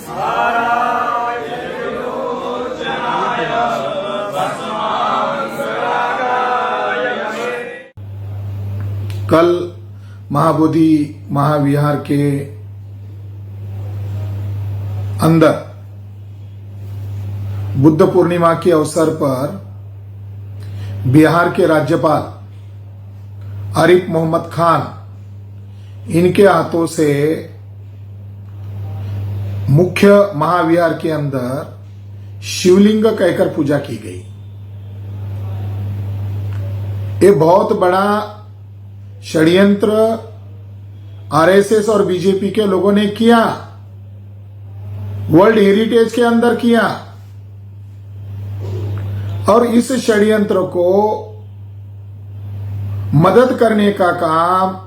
कल महाबोधि महाविहार के अंदर बुद्ध पूर्णिमा के अवसर पर बिहार के राज्यपाल आरिफ मोहम्मद खान इनके हाथों से मुख्य महाविहार के अंदर शिवलिंग कहकर पूजा की गई। ये बहुत बड़ा षड्यंत्र आरएसएस और बीजेपी के लोगों ने किया, वर्ल्ड हेरिटेज के अंदर किया, और इस षड्यंत्र को मदद करने का काम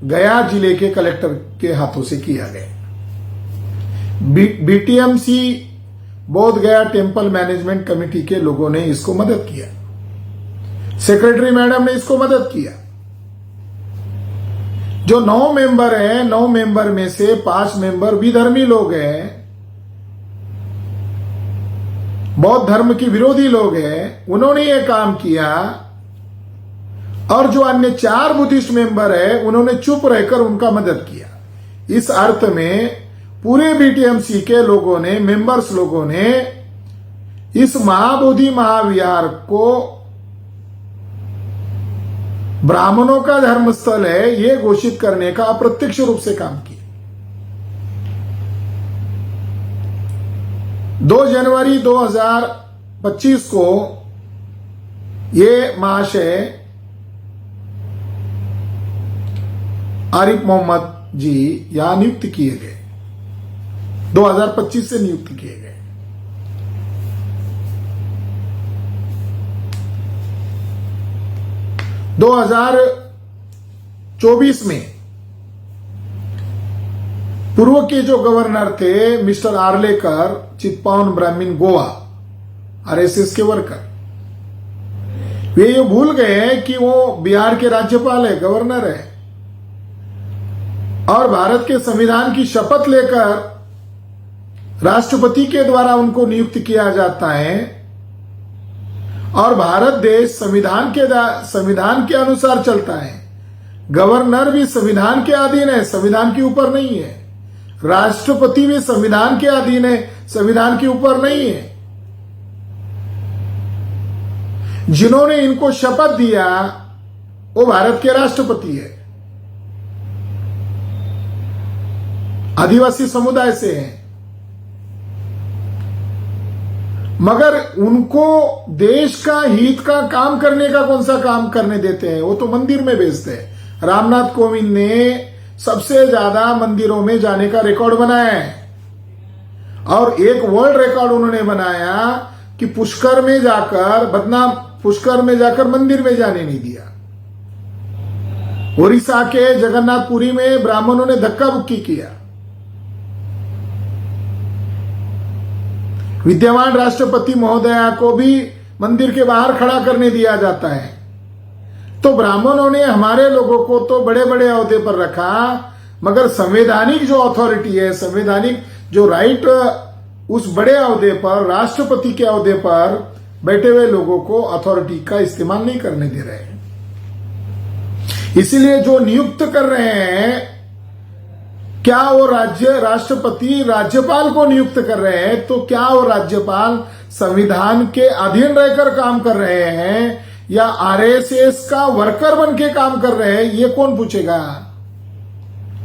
गया जिले के कलेक्टर के हाथों से किया गया। बीटीएमसी बोध गया टेम्पल मैनेजमेंट कमेटी के लोगों ने इसको मदद किया, सेक्रेटरी मैडम ने इसको मदद किया। जो 9 मेंबर हैं, 9 मेंबर में से 5 मेंबर विधर्मी लोग हैं, बौद्ध धर्म के विरोधी लोग हैं, उन्होंने ये काम किया। और जो अन्य 4 बुद्धिस्ट मेंबर है उन्होंने चुप रहकर उनका मदद किया। इस अर्थ में पूरे बीटीएमसी के लोगों ने, मेंबर्स लोगों ने इस महाबोधि महाविहार को ब्राह्मणों का धर्मस्थल है ये घोषित करने का अप्रत्यक्ष रूप से काम किया। 2 जनवरी 2025 को ये महाशय आरिफ मोहम्मद जी यहां नियुक्त किए गए, 2025 से नियुक्त किए गए। दो 2024 में पूर्व के जो गवर्नर थे मिस्टर आर्लेकर, चित्पावन ब्राह्मण गोवा, आरएसएस के वर्कर, वे ये भूल गए कि वो बिहार के राज्यपाल है, गवर्नर है, और भारत के संविधान की शपथ लेकर राष्ट्रपति के द्वारा उनको नियुक्त किया जाता है। और भारत देश संविधान के अनुसार चलता है। गवर्नर भी संविधान के अधीन है, संविधान के ऊपर नहीं है। राष्ट्रपति भी संविधान के अधीन है, संविधान के ऊपर नहीं है। जिन्होंने इनको शपथ दिया वो भारत के राष्ट्रपति है, आदिवासी समुदाय से हैं, मगर उनको देश का हित का काम करने का कौन सा काम करने देते हैं? वो तो मंदिर में भेजते हैं। रामनाथ कोविंद ने सबसे ज्यादा मंदिरों में जाने का रिकॉर्ड बनाया है, और एक वर्ल्ड रिकॉर्ड उन्होंने बनाया कि पुष्कर में जाकर मंदिर में जाने नहीं दिया। ओडिशा के जगन्नाथपुरी में ब्राह्मणों ने धक्का मुक्की किया। विद्यमान राष्ट्रपति महोदया को भी मंदिर के बाहर खड़ा करने दिया जाता है। तो ब्राह्मणों ने हमारे लोगों को तो बड़े बड़े अहदे पर रखा, मगर संवैधानिक जो अथॉरिटी है, संवैधानिक जो राइट, उस बड़े अहदे पर, राष्ट्रपति के अहदे पर बैठे हुए लोगों को अथॉरिटी का इस्तेमाल नहीं करने दे रहे हैं। इसीलिए जो नियुक्त कर रहे हैं, क्या वो राष्ट्रपति राज्यपाल को नियुक्त कर रहे हैं, तो क्या वो राज्यपाल संविधान के अधीन रहकर काम कर रहे हैं या आरएसएस का वर्कर बन के काम कर रहे हैं, ये कौन पूछेगा?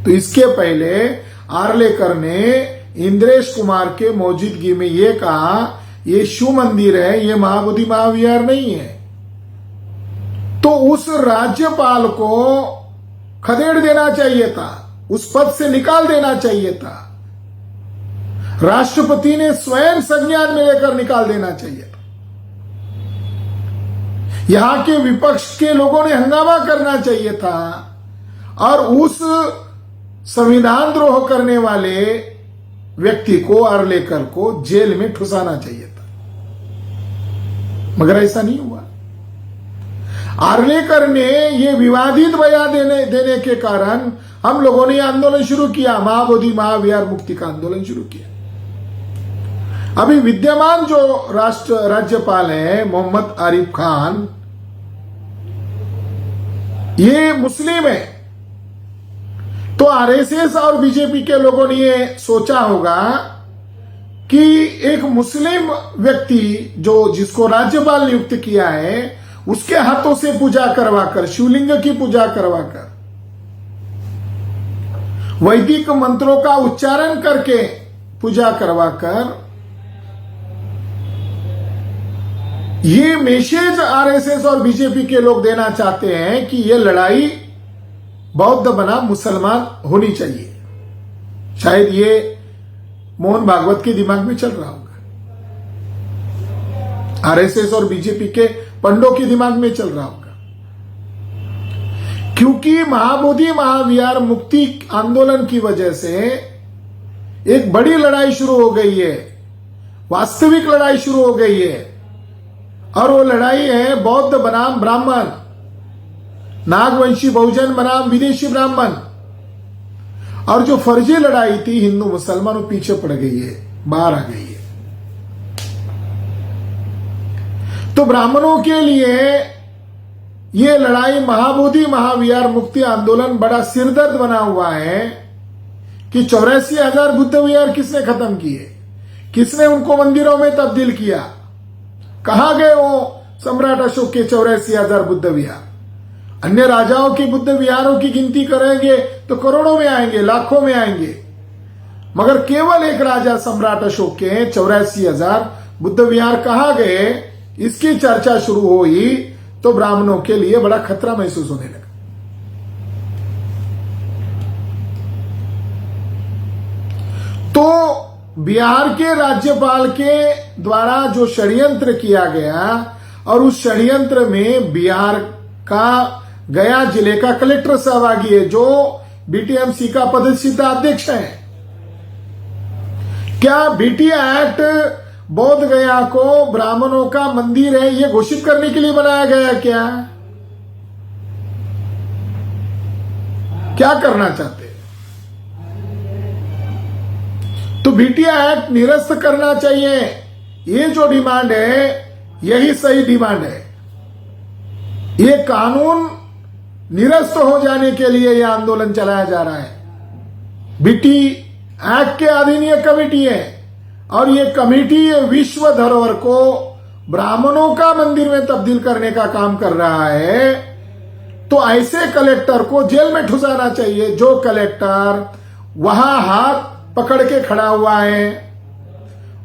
तो इसके पहले आर्लेकर ने इंद्रेश कुमार के मौजूदगी में ये कहा ये शिव मंदिर है, ये महाबोधि महाविहार नहीं है। तो उस राज्यपाल को खदेड़ देना चाहिए था, उस पद से निकाल देना चाहिए था। राष्ट्रपति ने स्वयं संज्ञान में लेकर निकाल देना चाहिए था। यहां के विपक्ष के लोगों ने हंगामा करना चाहिए था और उस संविधान द्रोह करने वाले व्यक्ति को, आर्लेकर को, जेल में ठुसाना चाहिए था, मगर ऐसा नहीं हुआ। आर्लेकर ने ये विवादित बयान देने के कारण हम लोगों ने आंदोलन शुरू किया, महाबोधि महाविहार मुक्ति का आंदोलन शुरू किया। अभी विद्यमान जो राज्यपाल है मोहम्मद आरिफ खान, ये मुस्लिम है। तो आरएसएस और बीजेपी के लोगों ने ये सोचा होगा कि एक मुस्लिम व्यक्ति जिसको राज्यपाल नियुक्त किया है, उसके हाथों से पूजा करवाकर, शिवलिंग की पूजा करवाकर, वैदिक मंत्रों का उच्चारण करके पूजा करवाकर, ये मैसेज आरएसएस और बीजेपी के लोग देना चाहते हैं कि ये लड़ाई बौद्ध बनाम मुसलमान होनी चाहिए। शायद ये मोहन भागवत के दिमाग में चल रहा होगा, आरएसएस और बीजेपी के पंडों के दिमाग में चल रहा होगा, क्योंकि महाबोधि महाविहार मुक्ति आंदोलन की वजह से एक बड़ी लड़ाई शुरू हो गई है, वास्तविक लड़ाई शुरू हो गई है। और वो लड़ाई है बौद्ध बनाम ब्राह्मण, नागवंशी बहुजन बनाम विदेशी ब्राह्मण। और जो फर्जी लड़ाई थी हिंदू मुसलमानों पीछे पड़ गई है, बाहर आ गई है। तो ब्राह्मणों के लिए ये लड़ाई महाबोधि महाविहार मुक्ति आंदोलन बड़ा सिरदर्द बना हुआ है कि 84,000 बुद्ध विहार किसने खत्म किए, किसने उनको मंदिरों में तब्दील किया, कहां गए वो सम्राट अशोक के 84,000 बुद्ध विहार। अन्य राजाओं के बुद्ध विहारों की गिनती करेंगे तो करोड़ों में आएंगे, लाखों में आएंगे, मगर केवल एक राजा सम्राट अशोक के 84,000 बुद्ध विहार कहां गए, इसकी चर्चा शुरू हुई तो ब्राह्मणों के लिए बड़ा खतरा महसूस होने लगा। तो बिहार के राज्यपाल के द्वारा जो षड्यंत्र किया गया, और उस षड्यंत्र में बिहार का गया जिले का कलेक्टर सहभागी है, जो बीटीएमसी का पदस्थ अध्यक्ष है। क्या बीटी एक्ट बोध गया को ब्राह्मणों का मंदिर है ये घोषित करने के लिए बनाया गया? क्या करना चाहते? तो बीटी एक्ट निरस्त करना चाहिए। ये जो डिमांड है यही सही डिमांड है। ये कानून निरस्त हो जाने के लिए यह आंदोलन चलाया जा रहा है। बीटी एक्ट के अधीन ये कमेटी है, और ये कमेटी विश्व धरोहर को ब्राह्मणों का मंदिर में तब्दील करने का काम कर रहा है। तो ऐसे कलेक्टर को जेल में ठुसाना चाहिए, जो कलेक्टर वहां हाथ पकड़ के खड़ा हुआ है,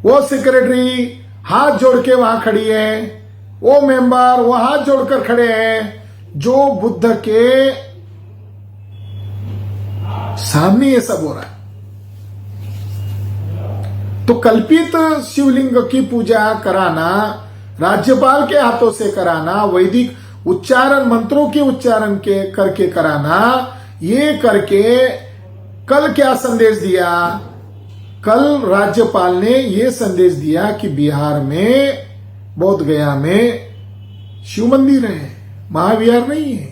वो सेक्रेटरी हाथ जोड़ के वहां खड़ी है, वो मेंबर वो हाथ जोड़कर खड़े हैं, जो बुद्ध के सामने ये सब हो रहा है। तो कल्पित शिवलिंग की पूजा कराना, राज्यपाल के हाथों से कराना, वैदिक उच्चारण मंत्रों के उच्चारण के करके कराना, ये करके कल क्या संदेश दिया? कल राज्यपाल ने यह संदेश दिया कि बिहार में बोध गया में शिव मंदिर है, महाविहार नहीं है।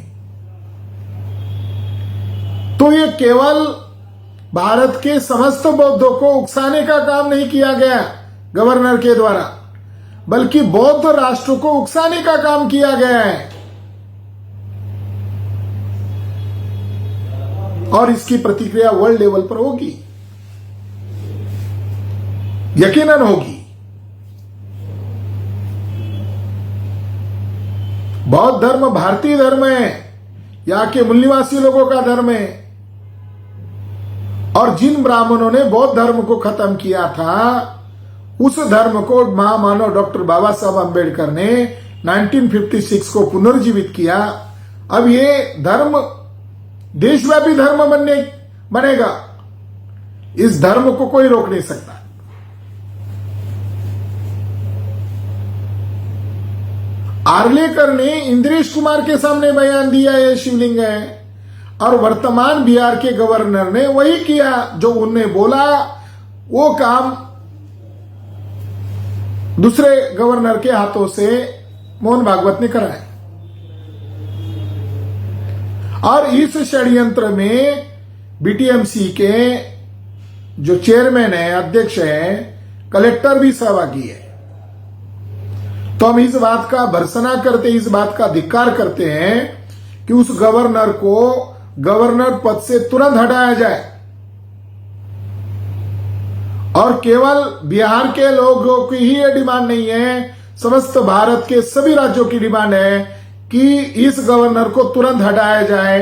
तो ये केवल भारत के समस्त बौद्धों को उकसाने का काम नहीं किया गया गवर्नर के द्वारा, बल्कि बौद्ध राष्ट्र को उकसाने का काम किया गया है। और इसकी प्रतिक्रिया वर्ल्ड लेवल पर होगी, यकीनन होगी। बौद्ध धर्म भारतीय धर्म है, यहां के मूल निवासी लोगों का धर्म है। और जिन ब्राह्मणों ने बौद्ध धर्म को खत्म किया था, उस धर्म को महामानव डॉक्टर बाबा साहब अंबेडकर ने 1956 को पुनर्जीवित किया। अब ये धर्म देशव्यापी धर्म बनेगा। इस धर्म को कोई रोक नहीं सकता। आर्लेकर ने इंद्रेश कुमार के सामने बयान दिया ये शिवलिंग है, और वर्तमान बिहार के गवर्नर ने वही किया जो उन्होंने बोला। वो काम दूसरे गवर्नर के हाथों से मोहन भागवत ने कराया। और इस षड्यंत्र में बीटीएमसी के जो चेयरमैन है, अध्यक्ष है, कलेक्टर भी सहभागी है। तो हम इस बात का भर्त्सना करते, इस बात का धिक्कार करते हैं कि उस गवर्नर को गवर्नर पद से तुरंत हटाया जाए और केवल बिहार के लोगों की ही ये डिमांड नहीं है, समस्त भारत के सभी राज्यों की डिमांड है कि इस गवर्नर को तुरंत हटाया जाए,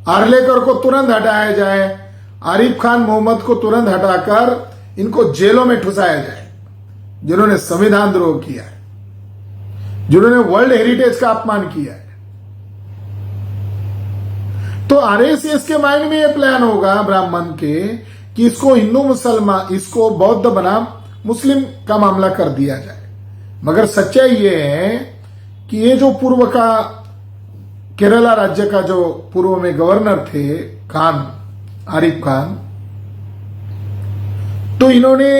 आर्लेकर को तुरंत हटाया जाए, आरिफ खान मोहम्मद को तुरंत हटाकर इनको जेलों में ठुसाया जाए, जिन्होंने संविधान द्रोह किया है, जिन्होंने वर्ल्ड हेरिटेज का अपमान किया है। तो आरएसएस के माइंड में यह प्लान होगा ब्राह्मण के कि इसको हिंदू मुसलमान, इसको बौद्ध बनाम मुस्लिम का मामला कर दिया जाए। मगर सच्चाई ये है कि ये जो पूर्व का केरला राज्य का जो पूर्व में गवर्नर थे खान, आरिफ खान, तो इन्होंने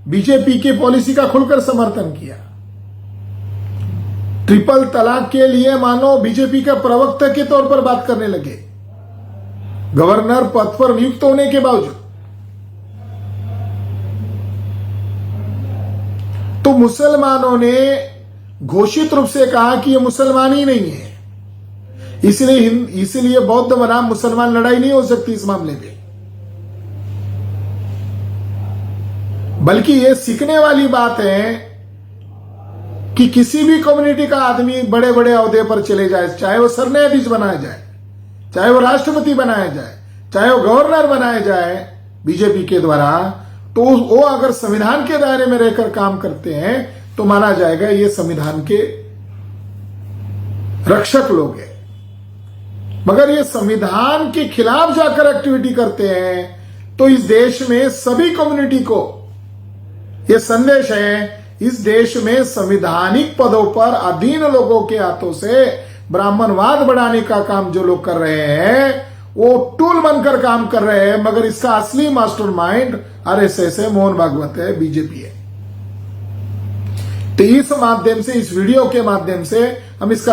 बीजेपी की पॉलिसी का खुलकर समर्थन किया। ट्रिपल तलाक के लिए मानो बीजेपी के प्रवक्ता के तौर पर बात करने लगे, गवर्नर पद पर नियुक्त होने के बावजूद। तो मुसलमानों ने घोषित रूप से कहा कि यह मुसलमान ही नहीं है, इसलिए बौद्ध बनाम मुसलमान लड़ाई नहीं हो सकती इस मामले में। बल्कि यह सीखने वाली बात है कि किसी भी कम्युनिटी का आदमी बड़े बड़े ओहदे पर चले जाए, चाहे वो सरन्यायाधीश बनाया जाए, चाहे वो राष्ट्रपति बनाया जाए, चाहे वो गवर्नर बनाया जाए बीजेपी के द्वारा, तो वो अगर संविधान के दायरे में रहकर काम करते हैं तो माना जाएगा ये संविधान के रक्षक लोग हैं। मगर ये संविधान के खिलाफ जाकर एक्टिविटी करते हैं तो इस देश में सभी कम्युनिटी को ये संदेश है, इस देश में संवैधानिक पदों पर अधीन लोगों के हाथों से ब्राह्मणवाद बढ़ाने का काम जो लोग कर रहे हैं वो टूल बनकर काम कर रहे हैं। मगर इसका असली मास्टरमाइंड आरएसएस है, मोहन भागवत है, बीजेपी है। तो इस माध्यम से, इस वीडियो के माध्यम से हम इसका